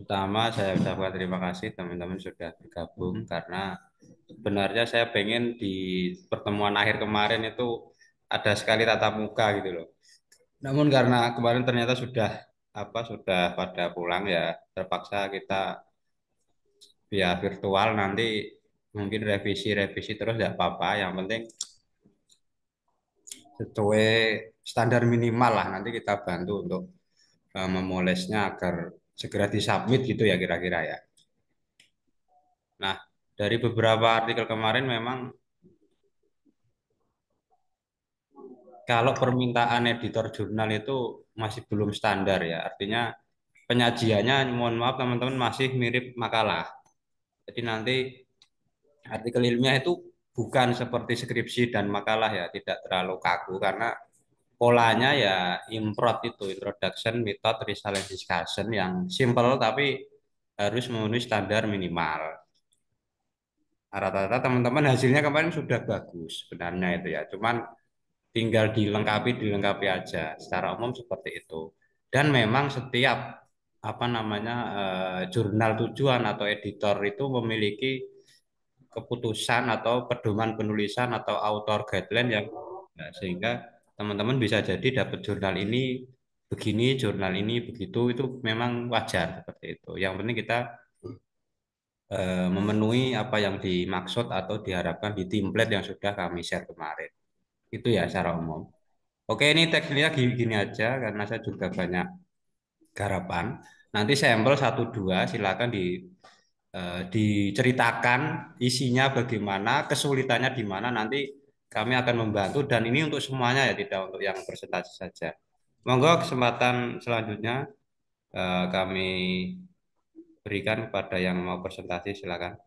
Pertama, saya ucapkan terima kasih teman-teman sudah bergabung karena sebenarnya saya pengen di pertemuan akhir kemarin itu ada sekali tatap muka gitu loh. Namun karena kemarin ternyata sudah pada pulang ya, terpaksa kita via virtual. Nanti mungkin revisi-revisi terus tidak apa-apa. Yang penting sesuai standar minimal lah. Nanti kita bantu untuk memolesnya agar segera disubmit gitu ya kira-kira ya. Nah, dari beberapa artikel kemarin memang kalau permintaan editor jurnal itu masih belum standar ya. Artinya penyajiannya, mohon maaf teman-teman, masih mirip makalah. Jadi nanti artikel ilmiah itu bukan seperti skripsi dan makalah ya, tidak terlalu kaku karena polanya ya improt itu, introduction, method, result, and discussion yang simple tapi harus memenuhi standar minimal. Nah, rata-rata teman-teman hasilnya kemarin sudah bagus sebenarnya itu ya. Cuman tinggal dilengkapi aja. Secara umum seperti itu. Dan memang setiap apa namanya jurnal tujuan atau editor itu memiliki keputusan atau pedoman penulisan atau author guideline yang sehingga teman-teman bisa jadi dapat jurnal ini begini, jurnal ini begitu, itu memang wajar seperti itu. Yang penting kita memenuhi apa yang dimaksud atau diharapkan di template yang sudah kami share kemarin. Itu ya secara umum. Oke, ini teksnya gini aja karena saya juga banyak garapan. Nanti sampel satu dua silakan diceritakan isinya bagaimana, kesulitannya di mana, nanti kami akan membantu dan ini untuk semuanya ya, tidak untuk yang presentasi saja. Monggo kesempatan selanjutnya kami berikan kepada yang mau presentasi silakan.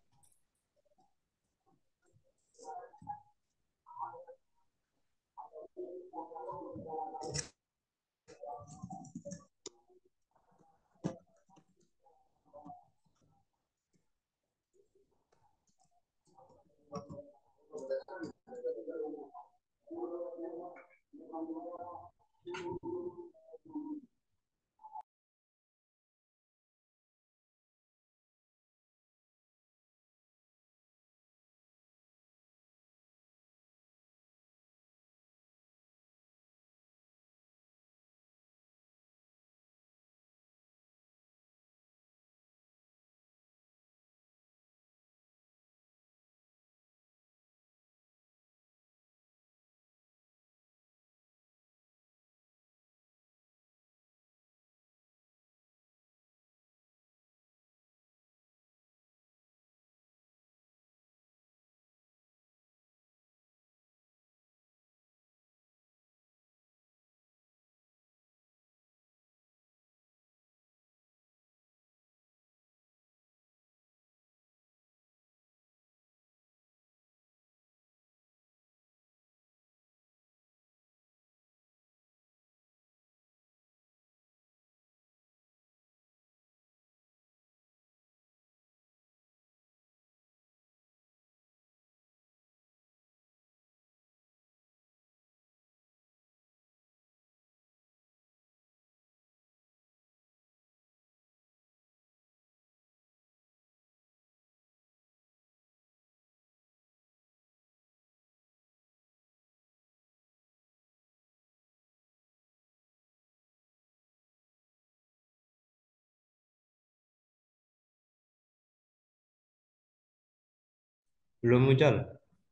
Belum muncul,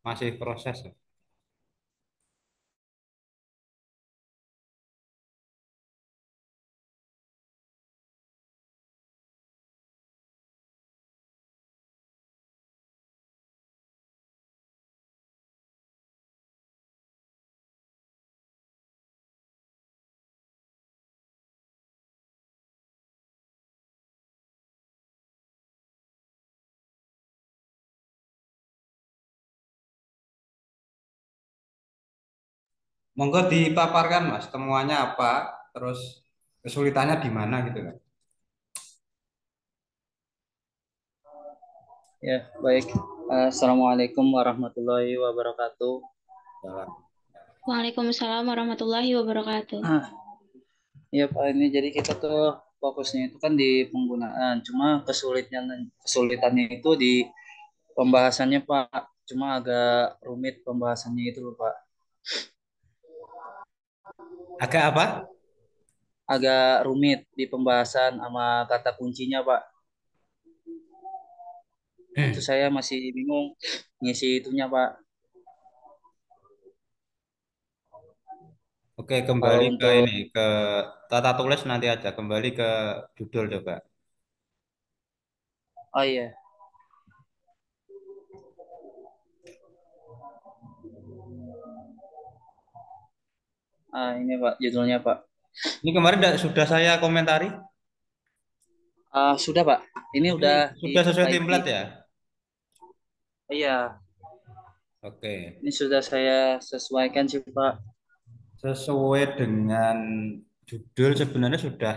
masih proses. Monggo dipaparkan Mas, temuannya apa, terus kesulitannya di mana gitu kan. Ya, baik. Assalamualaikum warahmatullahi wabarakatuh. Waalaikumsalam warahmatullahi wabarakatuh. Ah, ya Pak, ini jadi kita tuh fokusnya itu kan di penggunaan. Cuma kesulitannya itu di pembahasannya, Pak. Cuma agak rumit pembahasannya itu, Pak. Agak apa? Agak rumit di pembahasan sama kata kuncinya, Pak. Itu Hmm. saya masih bingung ngisi itunya, Pak. Oke, Kalau kembali ke untuk ini, ke tata tulis nanti aja. Kembali ke judul coba. oh iya, ini Pak judulnya, Pak. Ini kemarin sudah saya komentari. Sudah, Pak. Ini Ini udah sudah sesuai diperbaiki. template ya? Iya, Oke. ini sudah saya sesuaikan sih, Pak. Sesuai dengan judul sebenarnya sudah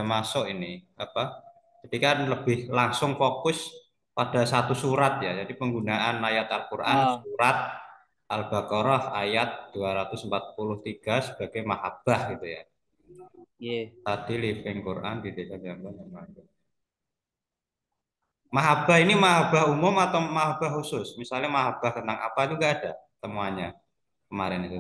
masuk ini apa? Jadi kan lebih langsung fokus pada satu surat ya. Jadi penggunaan ayat Al-Qur'an Ah, surat Al-Baqarah ayat 243 sebagai mahabbah gitu ya. iya. Tadi living Quran di desa Jamban. Mahabbah ini mahabbah umum atau mahabbah khusus? Misalnya mahabbah tentang apa itu nggak ada temuannya kemarin itu.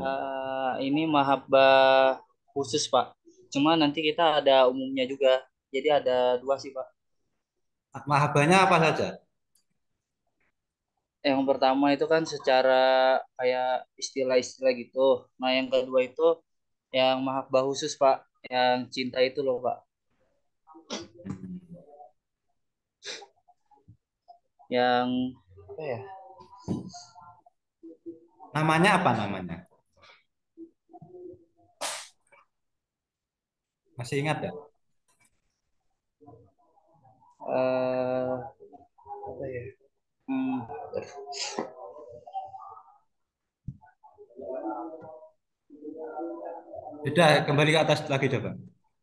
Ini mahabbah khusus, Pak. Cuma nanti kita ada umumnya juga. Jadi ada dua sih, Pak. Mahabbahnya apa saja? Yang pertama itu kan secara kayak istilah-istilah gitu. Nah, yang kedua itu yang mahabbah khusus, Pak. Yang cinta itu loh, Pak. Hmm. Yang apa ya? Namanya apa namanya? Masih ingat ya? eh apa ya? Hmm, Sudah kembali ke atas lagi coba.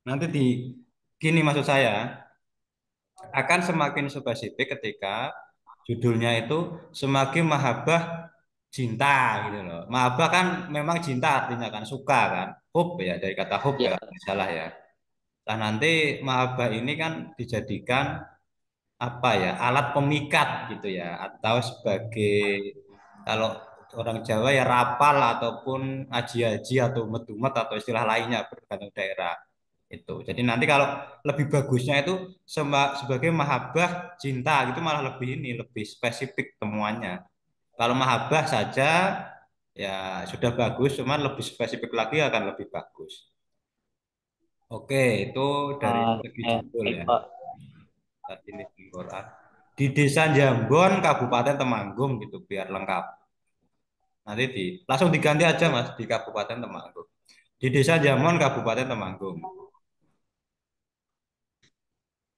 Nanti di gini maksud saya akan semakin spesifik ketika judulnya itu semakin mahabbah cinta gitu loh. Mahabbah kan memang cinta artinya kan suka kan. Hub ya dari kata hub ya ya, nggak salah ya. Nah nanti mahabbah ini kan dijadikan apa ya alat pemikat gitu ya atau sebagai kalau orang Jawa ya rapal ataupun aji-aji atau metumet atau istilah lainnya bergantung daerah itu. Jadi nanti kalau lebih bagusnya itu sebagai mahabbah cinta gitu malah lebih ini lebih spesifik temuannya. Kalau mahabbah saja ya sudah bagus, cuman lebih spesifik lagi akan lebih bagus. Oke, itu dari segi ya, judul baik, ya. Pak. Tadi Living Quran. Di Desa Jambon, Kabupaten Temanggung gitu biar lengkap. Nanti langsung diganti aja Mas di Kabupaten Temanggung. Di Desa Jambon, Kabupaten Temanggung.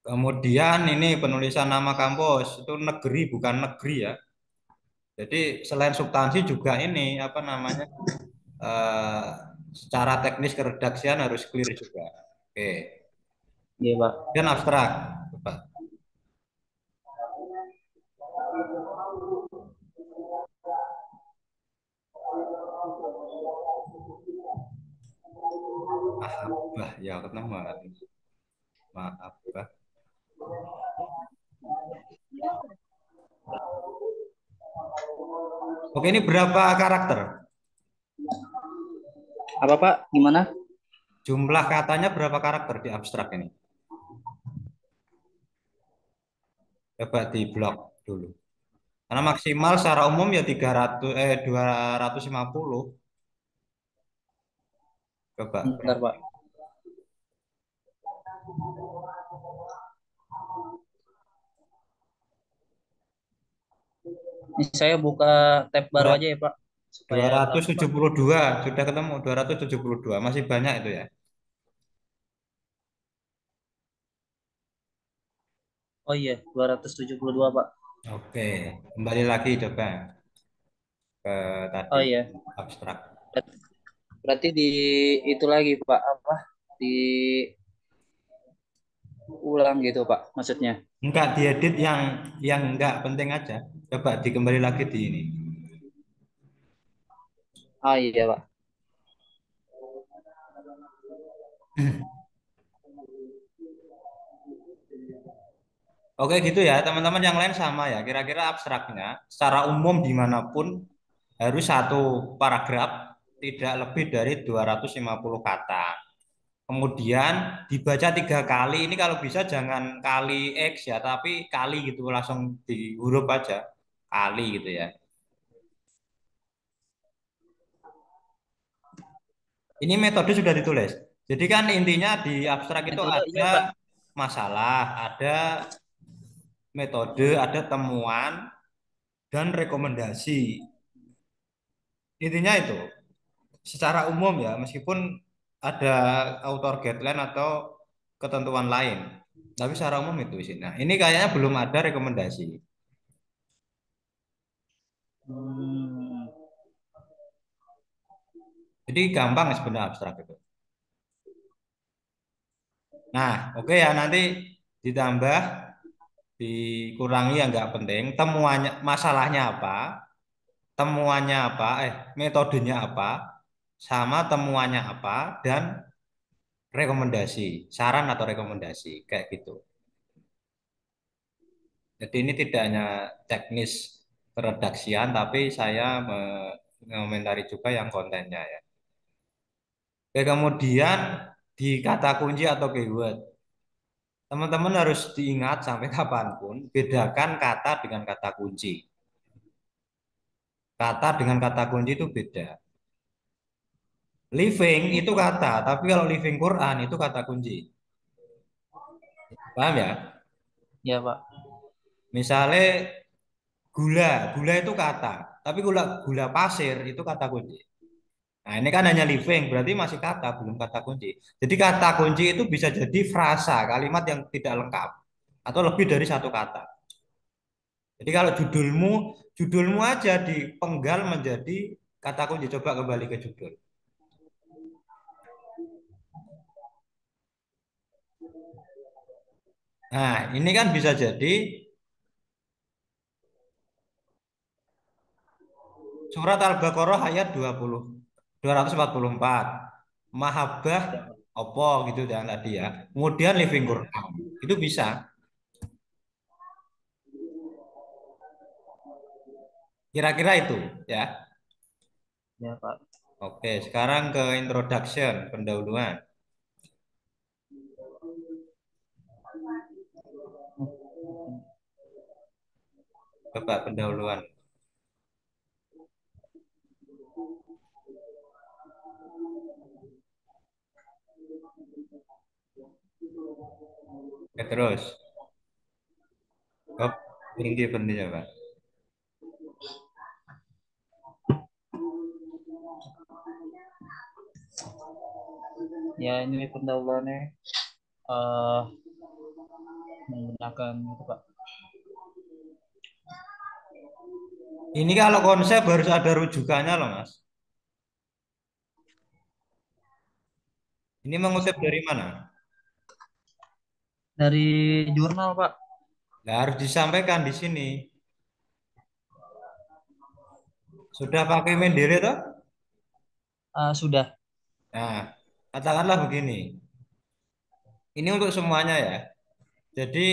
Kemudian ini penulisan nama kampus itu negeri bukan negeri ya. Jadi selain substansi juga ini apa namanya eh, secara teknis keredaksian harus clear juga. Oke. Iya, Pak. Dan abstrak. Coba. Mahabbah ya ketemu. Mahabbah. Oke ini berapa karakter? Apa, Pak? Gimana? Jumlah katanya berapa karakter di abstrak ini? Coba di blok dulu. Karena maksimal secara umum ya 300 250. Coba Bentar, berapa? Pak. Ini saya buka tab baru Dua- aja ya, Pak. dua Supaya ratus tahu, Pak. tujuh puluh dua sudah ketemu 272 masih banyak itu ya. Oh iya, 272, Pak. Oke, kembali lagi coba ke tadi Oh iya. abstrak. Berarti di itu lagi, Pak, apa? Diulang gitu, Pak, maksudnya. Enggak diedit yang enggak penting aja. Coba dikembali lagi di ini. Ah iya, Pak. Oke gitu ya, teman-teman yang lain sama ya. Kira-kira abstraknya secara umum dimanapun harus satu paragraf tidak lebih dari 250 kata. Kemudian dibaca 3 kali. Ini kalau bisa jangan kali X ya, tapi kali gitu langsung di huruf aja. Kali gitu ya. Ini metode sudah ditulis. Jadi kan intinya di abstrak itu Metode iya ada Pak. masalah, ada metode, ada temuan, dan rekomendasi. Intinya itu secara umum ya, meskipun ada author guideline atau ketentuan lain. Tapi secara umum itu isinya. Nah, ini kayaknya belum ada rekomendasi. Hmm, Jadi gampang sebenarnya abstrak itu. Nah, oke ya nanti ditambah, dikurangi yang nggak penting. Temuannya, masalahnya apa? Temuannya apa? Metodenya apa? Sama temuannya apa? Dan rekomendasi, saran atau rekomendasi kayak gitu. Jadi ini tidak hanya teknis peredaksian, tapi saya mengomentari juga yang kontennya ya. Oke, kemudian di kata kunci atau keyword, teman-teman harus diingat sampai kapanpun, bedakan kata dengan kata kunci. Kata dengan kata kunci itu beda. Living itu kata, tapi kalau living Quran itu kata kunci. Paham ya? ya Pak. Misalnya gula, gula itu kata, tapi gula gula pasir itu kata kunci. Nah, ini kan hanya living, berarti masih kata, belum kata kunci. Jadi kata kunci itu bisa jadi frasa, kalimat yang tidak lengkap, atau lebih dari satu kata. Jadi kalau judulmu aja dipenggal menjadi kata kunci. Coba kembali ke judul. Nah, ini kan bisa jadi surat Al-Baqarah ayat 244. Mahabbah Ya, Pak. opo gitu dan tadi ya. Kemudian living Quran. Itu bisa. Kira-kira itu ya. Ya, Pak. Oke, sekarang ke introduction, pendahuluan. Coba pendahuluan. Oke, terus. Oh, berhenti berhenti coba. Ya, ini pendahuluannya eh menggunakan itu, Pak. Ini kalau konsep harus ada rujukannya loh, Mas. Ini mengutip dari mana? Dari jurnal, Pak. Nah, harus disampaikan di sini. Sudah pakai Mendeley toh? Sudah. Nah, katakanlah begini. Ini untuk semuanya ya. Jadi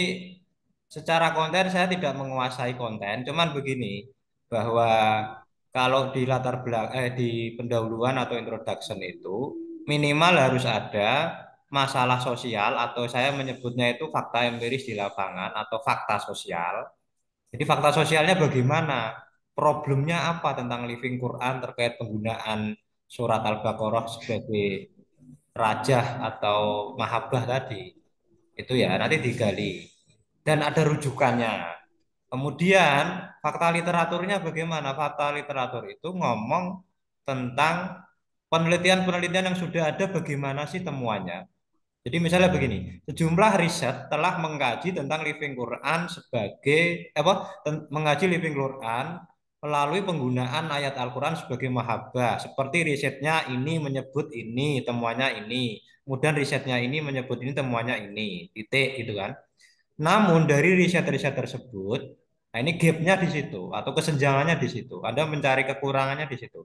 secara konten saya tidak menguasai konten, cuman begini bahwa kalau di latar belakang di pendahuluan atau introduction itu minimal harus ada masalah sosial atau saya menyebutnya itu fakta empiris di lapangan atau fakta sosial. Jadi fakta sosialnya bagaimana? Problemnya apa tentang living Quran terkait penggunaan surat Al-Baqarah sebagai rajah atau mahabbah tadi? Itu ya nanti digali dan ada rujukannya. Kemudian fakta literaturnya bagaimana? Fakta literatur itu ngomong tentang penelitian-penelitian yang sudah ada bagaimana sih temuannya. Jadi misalnya begini, sejumlah riset telah mengkaji tentang living Quran sebagai mengkaji living Quran melalui penggunaan ayat Al-Quran sebagai mahabbah. Seperti risetnya ini menyebut ini, temuannya ini. Kemudian risetnya ini menyebut ini, temuannya ini. Titik gitu kan. Namun dari riset-riset tersebut, nah ini gapnya di situ atau kesenjangannya di situ. Anda mencari kekurangannya di situ.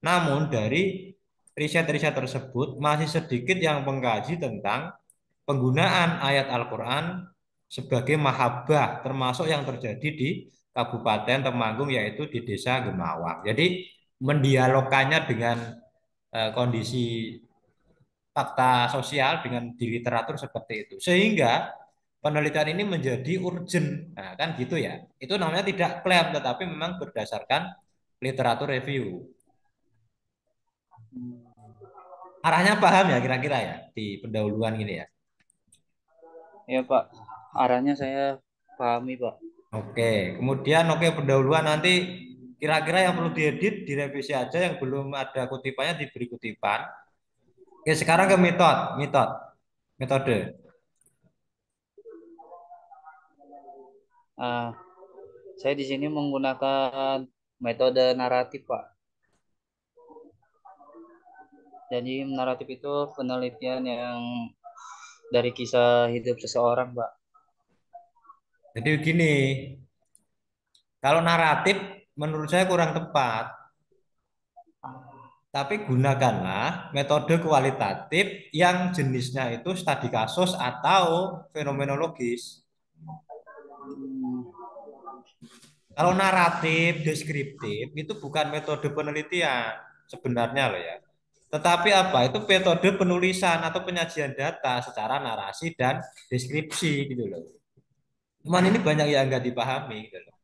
Namun dari riset-riset tersebut masih sedikit yang mengkaji tentang penggunaan ayat Al-Quran sebagai mahabbah, termasuk yang terjadi di Kabupaten Temanggung yaitu di Desa Gemawang. Jadi mendialogkannya dengan kondisi fakta sosial dengan di literatur seperti itu. Sehingga penelitian ini menjadi urgent. Nah, kan gitu ya. Itu namanya tidak klaim tetapi memang berdasarkan literatur review. Arahnya paham ya kira-kira ya di pendahuluan gini ya. Ya Pak, arahnya saya pahami Pak. Oke, kemudian oke pendahuluan nanti kira-kira yang perlu diedit direvisi aja yang belum ada kutipannya diberi kutipan. Oke, sekarang ke metode. Ah, saya di sini menggunakan metode naratif Pak. Jadi naratif itu penelitian yang dari kisah hidup seseorang Pak. Jadi begini, kalau naratif menurut saya kurang tepat. Tapi gunakanlah metode kualitatif yang jenisnya itu studi kasus atau fenomenologis. Hmm, Kalau naratif, deskriptif itu bukan metode penelitian sebenarnya loh ya. Tetapi apa? Itu metode penulisan atau penyajian data secara narasi dan deskripsi gitu loh. Cuman ini banyak yang nggak dipahami gitu loh.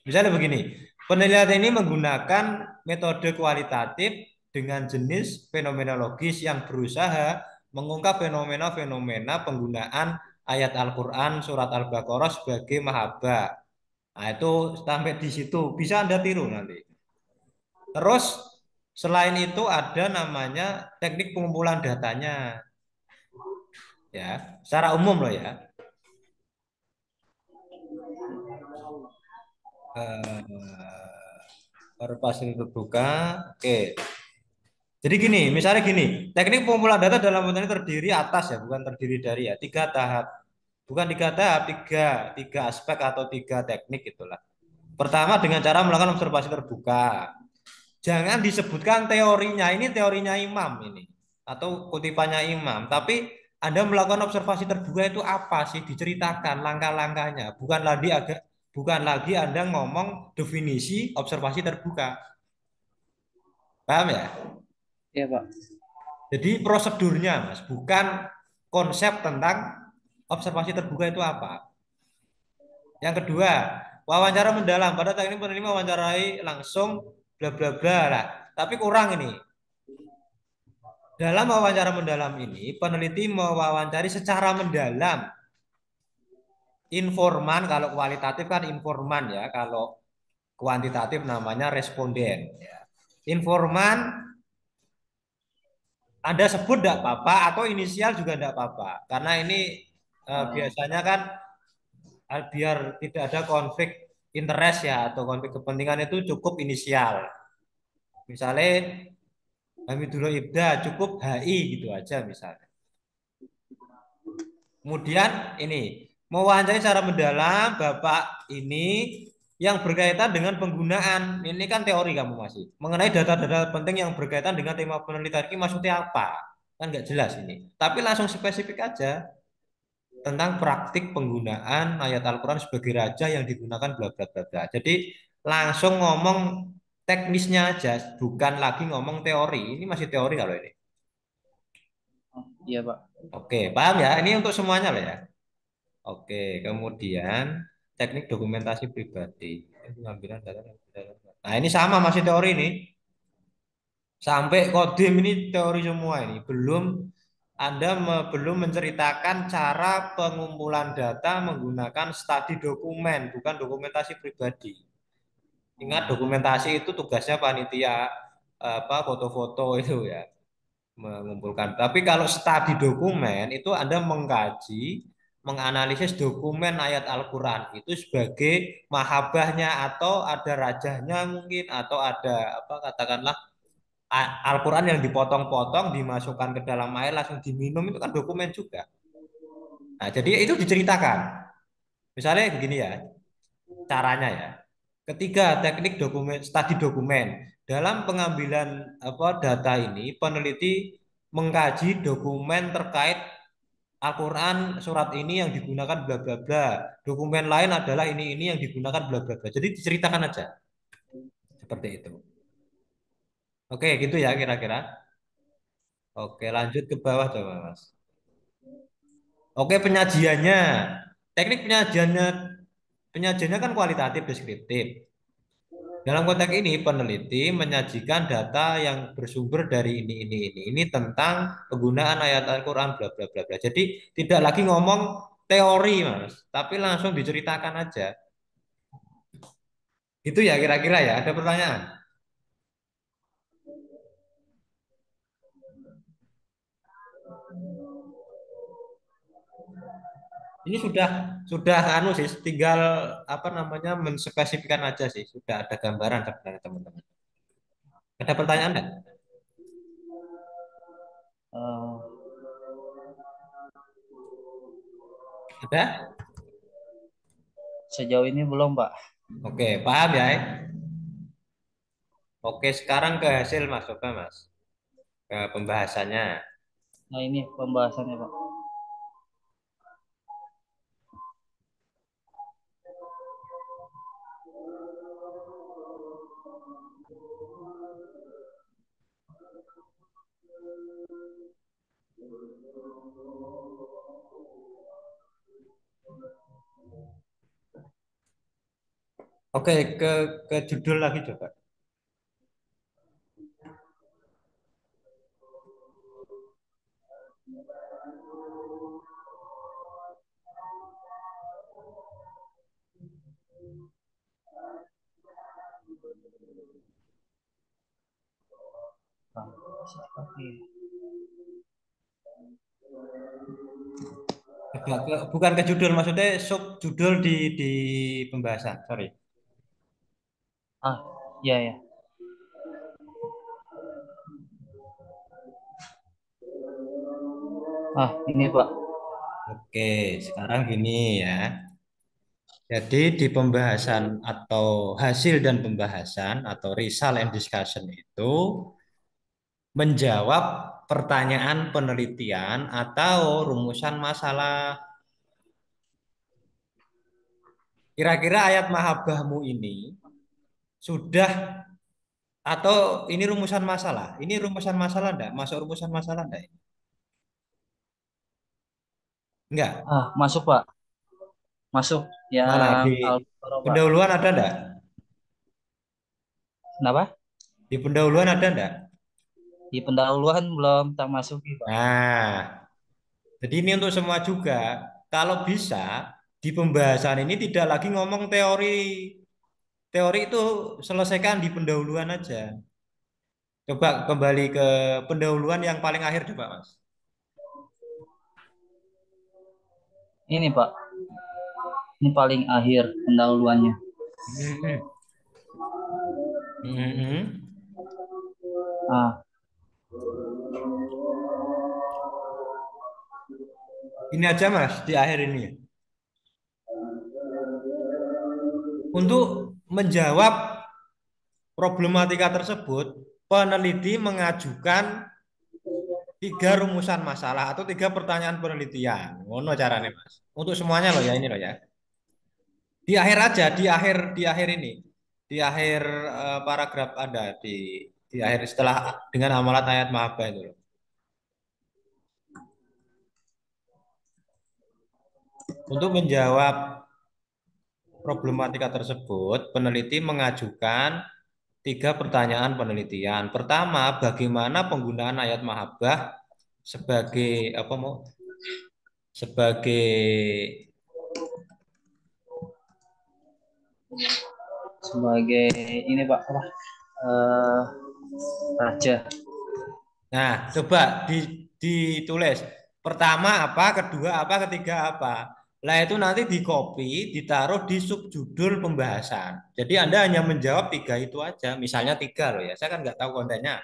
Misalnya begini, penelitian ini menggunakan metode kualitatif dengan jenis fenomenologis yang berusaha mengungkap fenomena-fenomena penggunaan ayat Al-Quran, surat Al-Baqarah sebagai mahabbah. Nah, itu sampai di situ bisa Anda tiru nanti. Terus selain itu ada namanya teknik pengumpulan datanya ya, secara umum loh ya. Baru pas ini terbuka. Oke. Jadi gini, misalnya gini, teknik pengumpulan data dalam bentuk ini terdiri atas ya, bukan terdiri dari ya, tiga tahap. Bukan tiga tahap, tiga aspek atau tiga teknik itulah. Pertama dengan cara melakukan observasi terbuka. Jangan disebutkan teorinya, ini teorinya Imam ini atau kutipannya Imam, tapi Anda melakukan observasi terbuka itu apa sih? Diceritakan langkah-langkahnya, bukan lagi Anda ngomong definisi observasi terbuka. Paham ya? ya Pak. Jadi prosedurnya, Mas, bukan konsep tentang observasi terbuka itu apa. Yang kedua, wawancara mendalam. Pada teknik penerima wawancarai langsung bla bla bla lah. Tapi kurang ini. Dalam wawancara mendalam ini, peneliti mewawancari secara mendalam informan. Kalau kualitatif kan informan ya. Kalau kuantitatif namanya responden. Ya. Informan Anda sebut tidak apa-apa atau inisial juga tidak apa-apa. Karena ini Ah, biasanya kan biar tidak ada konflik interest ya atau konflik kepentingan itu cukup inisial. Misalnya Hamidullah Ibda cukup HI gitu aja misalnya. Kemudian ini mewawancari secara mendalam Bapak ini yang berkaitan dengan penggunaan. Ini kan teori kamu masih. Mengenai data-data penting yang berkaitan dengan tema penelitian ini maksudnya apa? Kan nggak jelas ini. Tapi langsung spesifik aja tentang praktik penggunaan ayat Al-Quran sebagai raja yang digunakan bla bla bla bla. Jadi langsung ngomong teknisnya aja, bukan lagi ngomong teori. Ini masih teori kalau ini. iya Pak. Oke, paham ya? Ini untuk semuanya lah ya. Oke, kemudian teknik dokumentasi pribadi. Pengambilan data. Nah, ini sama masih teori ini. Sampai kodim ini teori semua ini. Belum menceritakan cara pengumpulan data menggunakan studi dokumen, bukan dokumentasi pribadi. Ingat dokumentasi itu tugasnya panitia apa foto-foto itu ya, mengumpulkan. Tapi kalau studi dokumen itu Anda mengkaji, menganalisis dokumen ayat Al-Quran itu sebagai mahabahnya atau ada rajahnya mungkin atau ada apa katakanlah Al-Quran yang dipotong-potong dimasukkan ke dalam air langsung diminum itu kan dokumen juga. Nah, jadi itu diceritakan. Misalnya begini ya, caranya ya. Ketiga, teknik dokumen studi dokumen. Dalam pengambilan apa data ini, peneliti mengkaji dokumen terkait Al-Quran surat ini yang digunakan bla bla bla. Dokumen lain adalah ini yang digunakan bla bla bla. Jadi diceritakan aja seperti itu. Oke, gitu ya kira-kira. Oke, lanjut ke bawah coba, Mas. Oke, penyajiannya. Teknik penyajiannya kan kualitatif deskriptif. Dalam konteks ini, peneliti menyajikan data yang bersumber dari ini tentang penggunaan ayat Al-Quran, bla bla bla bla. Jadi tidak lagi ngomong teori, Mas, tapi langsung diceritakan aja. Itu ya kira-kira ya. Ada pertanyaan? Ini sudah anu sih, tinggal apa namanya menspesifikkan aja sih. Sudah ada gambaran sebenarnya teman-teman. Ada pertanyaan enggak? Eh, Ada? Sejauh ini belum, Pak. Oke, paham ya? Oke, sekarang ke hasil Mas, coba Mas. Ke pembahasannya. Nah, ini pembahasannya, Pak. Oke, ke judul lagi coba. Nah, seperti Bukan ke judul, maksudnya sub judul di pembahasan. Sorry. ah, iya ya. Ah, ini, Pak. Oke, sekarang gini ya. Jadi di pembahasan atau hasil dan pembahasan atau result and discussion itu menjawab pertanyaan penelitian atau rumusan masalah. Kira-kira ayat mahabbahmu ini sudah atau ini rumusan masalah? Ini rumusan masalah enggak? Masuk rumusan masalah enggak? Enggak. Ah, masuk, Pak. Masuk Mana yang di Al-Baqarah, Pak. pendahuluan ada enggak? Kenapa? Di pendahuluan ada enggak? Di pendahuluan belum tak masuki, Pak. Nah, jadi ini untuk semua juga. Kalau bisa di pembahasan ini tidak lagi ngomong teori. Teori itu selesaikan di pendahuluan aja. Coba kembali ke pendahuluan yang paling akhir coba, Mas. Ini, Pak. Ini paling akhir pendahuluannya. Mhm. Mhm. Ah, Ini aja, Mas, di akhir ini. Untuk menjawab problematika tersebut, peneliti mengajukan tiga rumusan masalah atau tiga pertanyaan penelitian. Ngono caranya, Mas. Untuk semuanya loh ya ini loh ya. Di akhir aja, di akhir ini. Di akhir paragraf Anda di akhir setelah dengan amalat ayat mahabbah itu loh. Untuk menjawab problematika tersebut, peneliti mengajukan tiga pertanyaan penelitian. Pertama, bagaimana penggunaan ayat mahabbah sebagai apa mau sebagai sebagai ini, Pak, apa? Eh, Raja. nah, coba ditulis. Pertama apa, kedua apa, ketiga apa. Lah itu nanti di copy, ditaruh di subjudul pembahasan. Jadi Anda hanya menjawab tiga itu aja. Misalnya tiga loh ya. Saya kan nggak tahu kontennya.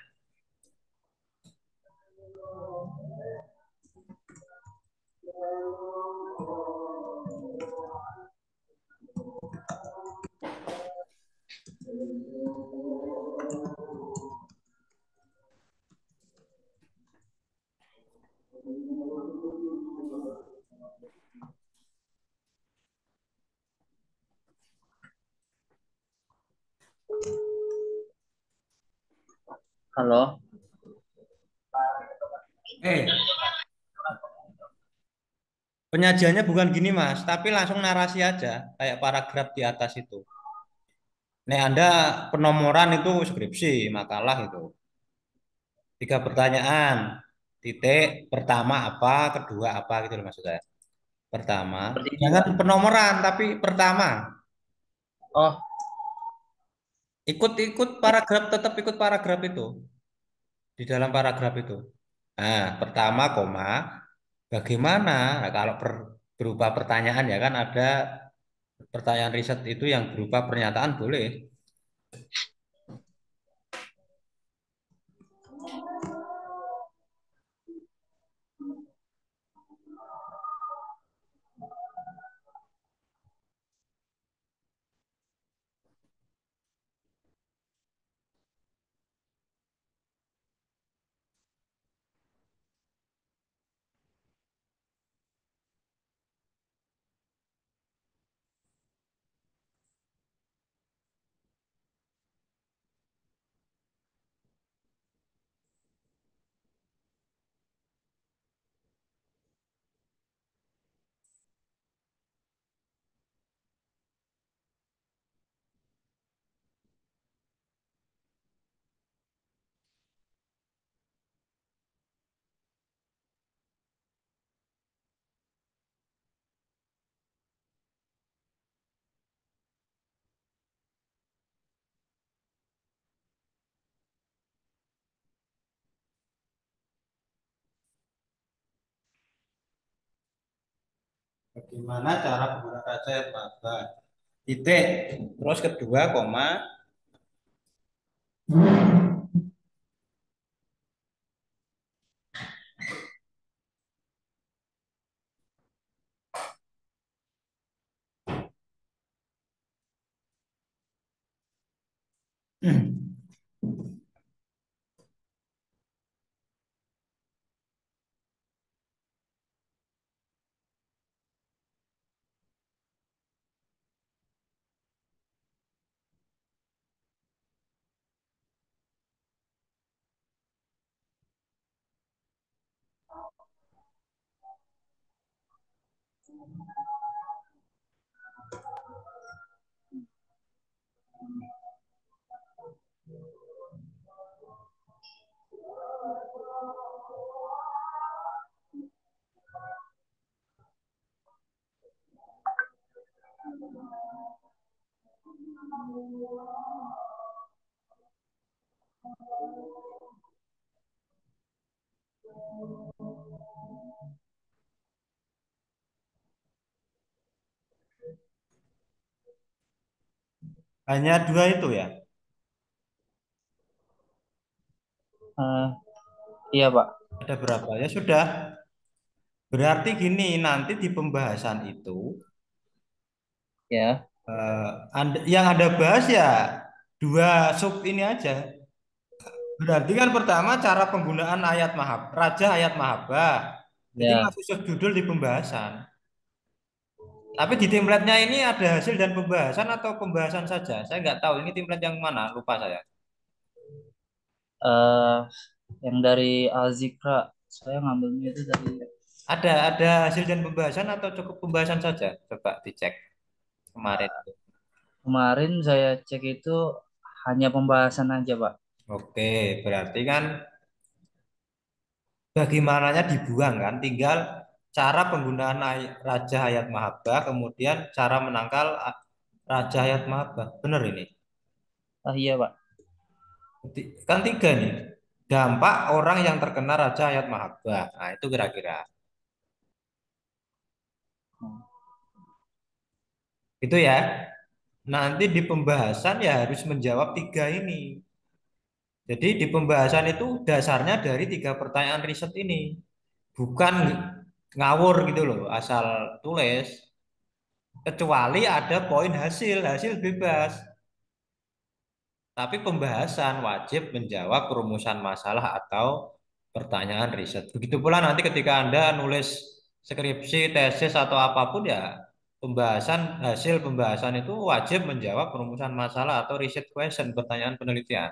Halo. Penyajiannya bukan gini Mas, tapi langsung narasi aja, kayak paragraf di atas itu. Nih Anda penomoran itu skripsi, makalah itu. Tiga pertanyaan, titik, pertama apa, kedua apa gitu loh maksud saya. Pertama, Seperti ini, jangan Pak. penomoran, tapi pertama. Oh, Ikut-ikut paragraf, tetap ikut paragraf itu. Di dalam paragraf itu. Nah, pertama, koma, bagaimana? Nah, kalau berupa pertanyaan ya kan ada pertanyaan riset itu yang berupa pernyataan boleh. Bagaimana cara menggunakan saya apa? Titik. Terus kedua, koma. Hanya dua itu ya. eh, iya, Pak. Ada berapa? Ya sudah. Berarti gini, nanti di pembahasan itu Ya. yang Anda bahas ya dua sub ini aja. Berarti kan pertama cara penggunaan ayat mahab, Raja ayat mahabbah. Jadi Ya. masuk judul di pembahasan. Tapi di template-nya ini ada hasil dan pembahasan atau pembahasan saja? Saya nggak tahu ini template yang mana, lupa saya. eh yang dari Al-Zikra, saya ngambilnya itu dari Ada hasil dan pembahasan atau cukup pembahasan saja? Coba dicek kemarin. kemarin saya cek itu hanya pembahasan aja, Pak. Oke, berarti kan bagaimananya dibuang kan? Tinggal cara penggunaan Raja Hayat Mahabbah, kemudian cara menangkal Raja Hayat Mahabbah. Benar ini? Ah, iya, Pak. Kan tiga nih. Dampak orang yang terkena Raja Hayat Mahabbah. Nah, itu kira-kira. Itu ya. Nanti di pembahasan ya harus menjawab tiga ini. Jadi di pembahasan itu dasarnya dari tiga pertanyaan riset ini. Bukan ngawur gitu loh, asal tulis. Kecuali ada poin hasil, hasil bebas. Tapi pembahasan wajib menjawab rumusan masalah atau pertanyaan riset. Begitu pula nanti ketika Anda nulis skripsi, tesis atau apapun ya, pembahasan hasil pembahasan itu wajib menjawab rumusan masalah atau riset question, pertanyaan penelitian.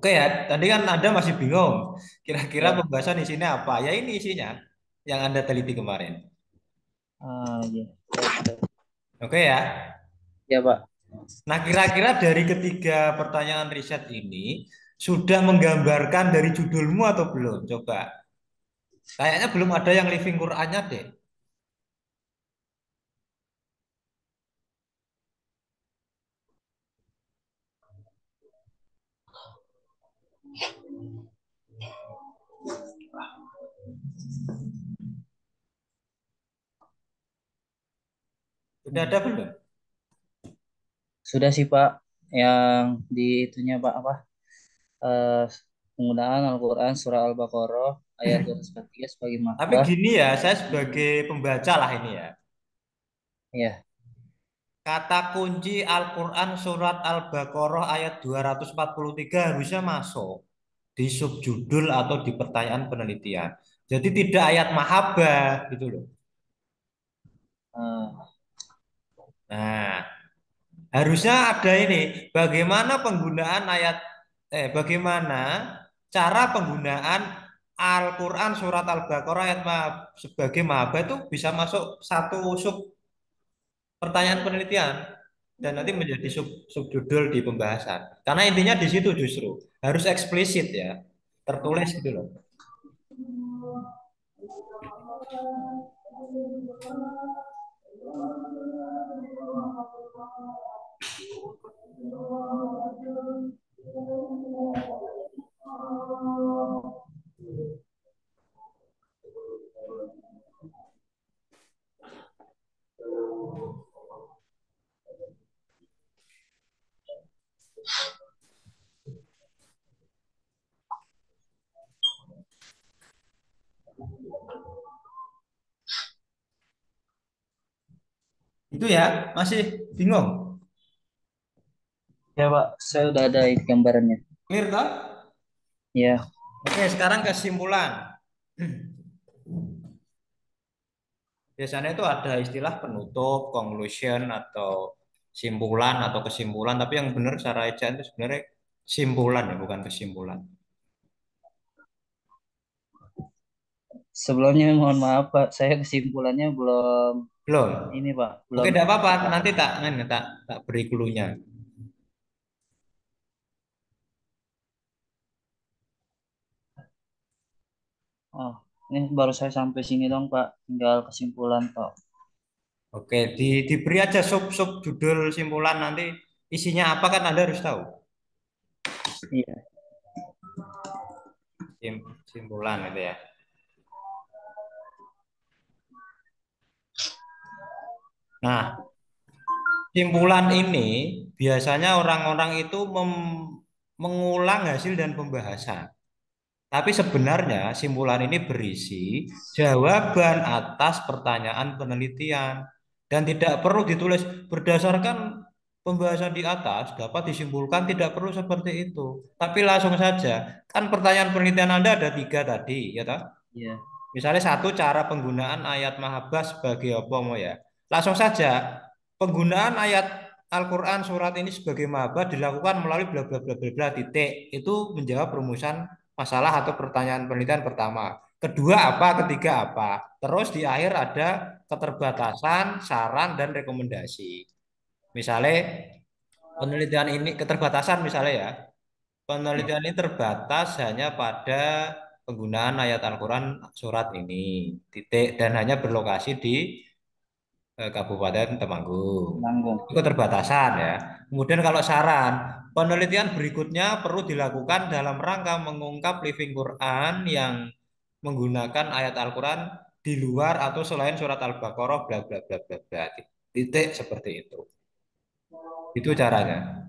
Oke ya, tadi kan Anda masih bingung. Kira-kira Ya. pembahasan isinya apa? Ya ini isinya yang Anda teliti kemarin. Ah, iya. Oke ya. Ya, Pak. Nah, kira-kira dari ketiga pertanyaan riset ini sudah menggambarkan dari judulmu atau belum? Coba. Kayaknya belum ada yang living Qurannya deh. Sudah ada belum? Sudah sih, Pak. Yang di itunya, Pak, apa? Eh, Penggunaan Al-Quran Surah Al-Baqarah ayat 243 sebagai Tapi makbah. gini ya, saya sebagai pembaca lah ini ya. Ya. Kata kunci Al-Quran surat Al-Baqarah ayat 243 harusnya masuk di subjudul atau di pertanyaan penelitian. Jadi tidak ayat mahabbah gitu loh. eh, Nah, harusnya ada ini. Bagaimana penggunaan bagaimana cara penggunaan Al-Quran surat Al-Baqarah ayat sebagai mahabbah itu bisa masuk satu sub pertanyaan penelitian dan nanti menjadi subjudul di pembahasan. Karena intinya di situ justru harus eksplisit ya, tertulis gitu loh. Itu ya, masih bingung. ya, Pak. Saya udah ada ini gambarannya. Clear toh? Ya. Oke, sekarang kesimpulan. Biasanya itu ada istilah penutup, conclusion atau simpulan atau kesimpulan, tapi yang benar secara ejaan itu sebenarnya simpulan ya, bukan kesimpulan. Sebelumnya mohon maaf, Pak. Saya kesimpulannya belum Belum. ini, Pak. Oke, Belum tidak apa-apa. dapat. Nanti tak beri clue-nya. Oh, ini baru saya sampai sini dong, Pak. Tinggal kesimpulan, Pak. Oke, diberi aja sub-sub judul simpulan nanti isinya apa kan Anda harus tahu. Iya. Simpulan itu ya. Nah, simpulan ini biasanya orang-orang itu mengulang hasil dan pembahasan. Tapi sebenarnya simpulan ini berisi jawaban atas pertanyaan penelitian dan tidak perlu ditulis berdasarkan pembahasan di atas dapat disimpulkan tidak perlu seperti itu. Tapi langsung saja, kan pertanyaan penelitian Anda ada tiga tadi, ya toh? Iya. Misalnya satu cara penggunaan ayat mahabbah sebagai apa mau ya. Langsung saja, penggunaan ayat Al-Quran surat ini sebagai mahabbah dilakukan melalui bla bla bla bla bla titik. Itu menjawab rumusan masalah atau pertanyaan penelitian pertama. Kedua apa, ketiga apa. Terus di akhir ada keterbatasan, saran, dan rekomendasi. Misalnya penelitian ini keterbatasan misalnya ya. Penelitian ini terbatas hanya pada penggunaan ayat Al-Quran surat ini, titik, dan hanya berlokasi di Kabupaten Temanggung. Nanggung. Itu keterbatasan ya. Kemudian kalau saran, penelitian berikutnya perlu dilakukan dalam rangka mengungkap living Quran yang menggunakan ayat Al-Quran di luar atau selain surat Al-Baqarah, bla bla bla bla bla. Titik seperti itu. Itu caranya.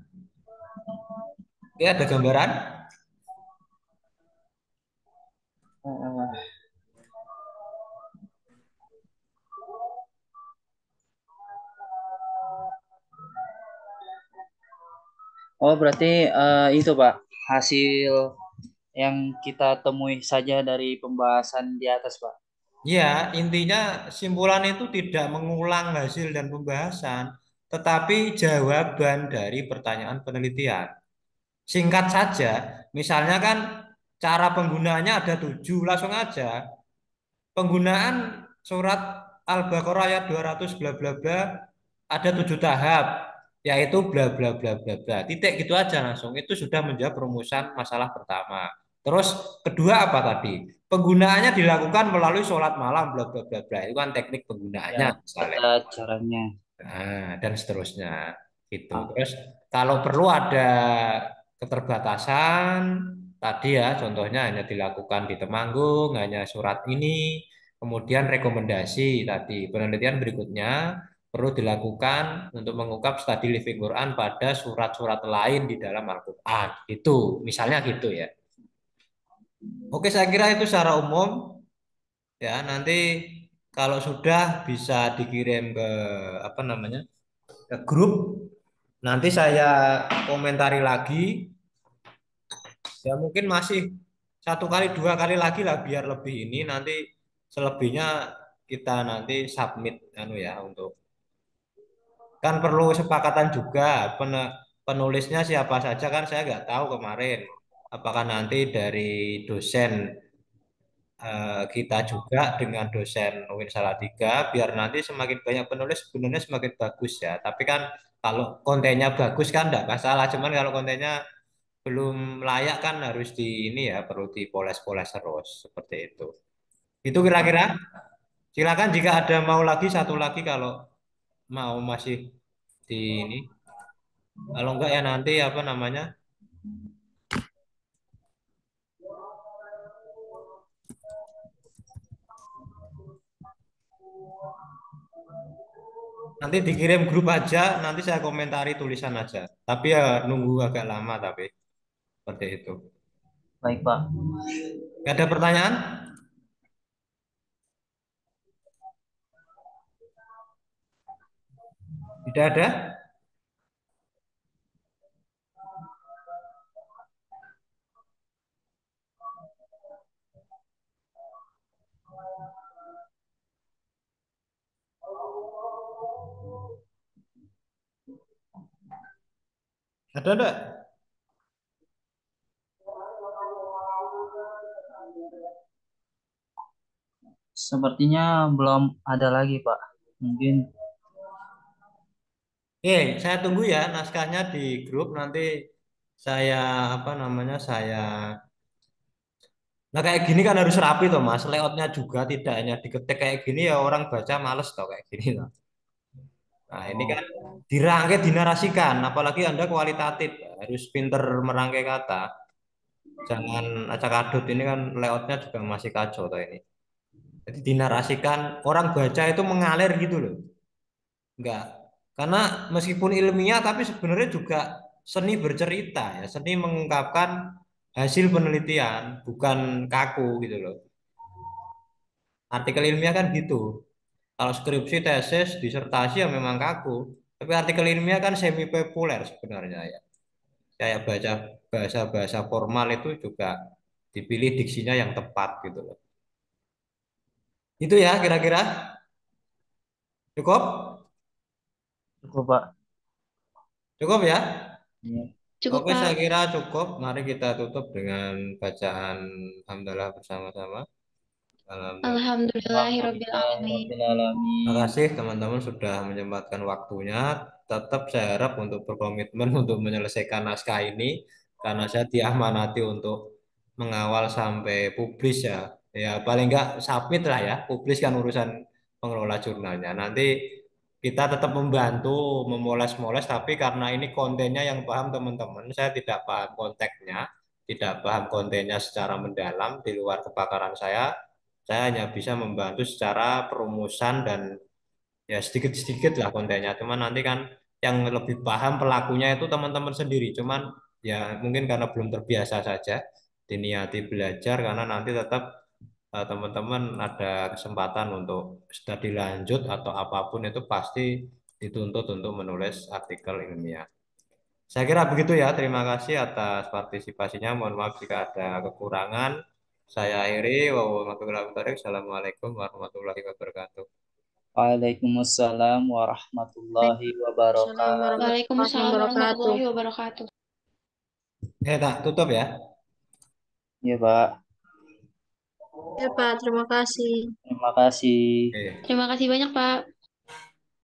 Oke, ada gambaran? Eh, Oh, berarti itu, Pak. Hasil yang kita temui saja dari pembahasan di atas, Pak. Ya, intinya simpulan itu tidak mengulang hasil dan pembahasan, tetapi jawaban dari pertanyaan penelitian. Singkat saja, Misalnya kan cara penggunaannya ada 7, langsung aja. Penggunaan surat Al-Baqarah ayat 200 bla bla bla ada 7 tahap, yaitu bla bla bla bla bla. Titik gitu aja langsung. Itu sudah menjawab perumusan masalah pertama. Terus kedua apa tadi? Penggunaannya dilakukan melalui sholat malam bla bla bla bla. Itu kan teknik Ya, penggunaannya misalnya. tata caranya. Nah, dan seterusnya gitu. Ah, Terus kalau perlu ada keterbatasan tadi ya, contohnya hanya dilakukan di Temanggung, hanya surat ini, kemudian rekomendasi tadi penelitian berikutnya perlu dilakukan untuk mengungkap studi living Quran pada surat-surat lain di dalam Al-Quran. Itu misalnya gitu ya. Oke, saya kira itu secara umum ya. Nanti kalau sudah bisa dikirim ke apa namanya? Ke grup. Nanti saya komentari lagi. Ya mungkin masih 1 kali 2 kali lagi lah biar lebih ini. Nanti selebihnya kita nanti submit anu ya untuk kan perlu kesepakatan juga penulisnya siapa saja kan saya nggak tahu kemarin. Apakah nanti dari dosen kita juga dengan dosen UIN Salatiga biar nanti semakin banyak penulis sebenarnya semakin bagus ya. Tapi kan kalau kontennya bagus kan enggak masalah. Cuman kalau kontennya belum layak kan harus di ini ya perlu dipoles-poles terus seperti itu. Itu kira-kira. Silakan jika ada mau lagi satu lagi kalau mau masih di ini. Kalau enggak ya nanti apa namanya? Nanti dikirim grup aja, nanti saya komentari tulisan aja. Tapi ya nunggu agak lama tapi seperti itu. baik Pak. Nggak ada pertanyaan? Tidak ada? Ada enggak? Sepertinya belum ada lagi Pak. Mungkin Saya tunggu ya naskahnya di grup nanti saya apa namanya saya. Nah kayak gini kan harus rapi toh Mas. Layoutnya juga tidak hanya diketik kayak gini ya orang baca males toh kayak gini toh. Nah ini kan oh, dirangkai dinarasikan, apalagi Anda kualitatif harus pinter merangkai kata. Jangan acak adut ini kan layoutnya juga masih kacau toh ini. Jadi dinarasikan orang baca itu mengalir gitu loh. Enggak. Karena meskipun ilmiah tapi sebenarnya juga seni bercerita ya, seni mengungkapkan hasil penelitian, bukan kaku gitu loh. Artikel ilmiah kan gitu. Kalau skripsi, tesis, disertasi ya memang kaku. Tapi artikel ilmiah kan semi populer sebenarnya ya. Kayak baca bahasa-bahasa formal itu juga dipilih diksinya yang tepat gitu loh. Itu ya kira-kira cukup? cukup Pak. Cukup ya? Ya. Cukup, Oke, saya Pak. kira cukup. Mari kita tutup dengan bacaan hamdalah bersama-sama. Alhamdulillah. Alhamdulillahirabbil alamin. Alhamdulillahirabbil Terima alamin. kasih teman-teman sudah menyempatkan waktunya. Tetap saya harap untuk berkomitmen untuk menyelesaikan naskah ini karena saya diamanati untuk mengawal sampai publis ya. Ya paling enggak submit lah ya. Publis kan urusan pengelola jurnalnya. Nanti kita tetap membantu memoles-moles tapi karena ini kontennya yang paham teman-teman, saya tidak paham konteksnya, tidak paham kontennya secara mendalam di luar kepakaran saya. Saya hanya bisa membantu secara perumusan dan ya sedikit-sedikit lah kontennya. Cuman nanti kan yang lebih paham pelakunya itu teman-teman sendiri. Cuman ya mungkin karena belum terbiasa saja diniati belajar karena nanti tetap teman-teman ada kesempatan untuk studi lanjut atau apapun itu pasti dituntut untuk menulis artikel ilmiah. Saya kira begitu ya. Terima kasih atas partisipasinya. Mohon maaf jika ada kekurangan. Saya akhiri. Wassalamualaikum warahmatullahi wabarakatuh. Waalaikumsalam warahmatullahi Assalamualaikum wabarakatuh. warahmatullahi Waalaikumsalam wabarakatuh. warahmatullahi wabarakatuh. Tak tutup ya. Iya, Pak. Ya, Pak. Terima kasih. Terima kasih. Oke. Terima kasih banyak, Pak.